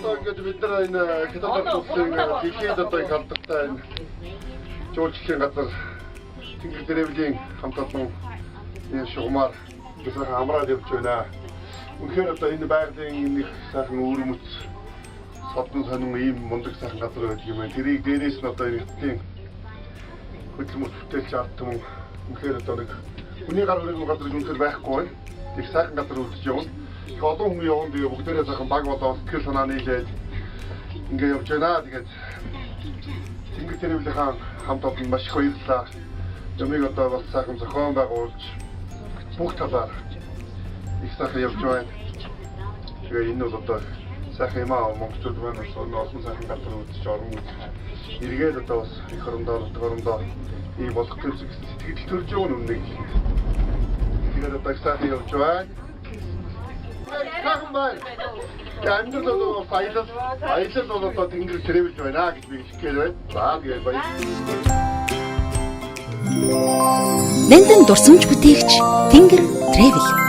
одоо ингээд бид нар энэ хятадд улсын дэлхийд одоо их алдартай энэ жуулчлалын газар Тэнгэр Тревлийн хамт олон энэ шугамар сайхан амраад явж байна. Үнэхээр одоо энэ байгалийн нэг сайхан өөрмөц содон сонин ийм мундаг сайхан газар байдаг юм байна. Тэрийг дээрээс нь одоо эрдэнэтийн хөдөлмөр бүтээлч ардтан үнэхээр одоо нэг хүний гар хүрээний газар үнэхээр байхгүй. Их сайхан газар үлдэж явна. Их олон хүн явна. Тэгээ бүгдээрээ сайхан баг болоод сэтгэл санаа нийлээд ингээд явж байна. Тэгээд Тэнгэр Тревлийн хамт олон маш их баярлалаа. Юмыг одоо бас сайхан зохион байгуулж бүх талаар их сайхан явж байна. Тэгээ энэ бол одоо сайхан юм аа монголчууд маань бас олон сайхан газар үзэж орон үзэж эргээд одоо бас их орондоо ийм болох гэж сэтгэл төрж байгаа нүг. Тэгээд одоо их сайхан явж байна. Сайхан байна. Амжилт бол баялал бол одоо Тэнгэр Тревлж байна гэж би хэлэх гээд байна. За тэгээд баяр. Лэндэн дурсамж бүтээгч Тэнгэр Тревл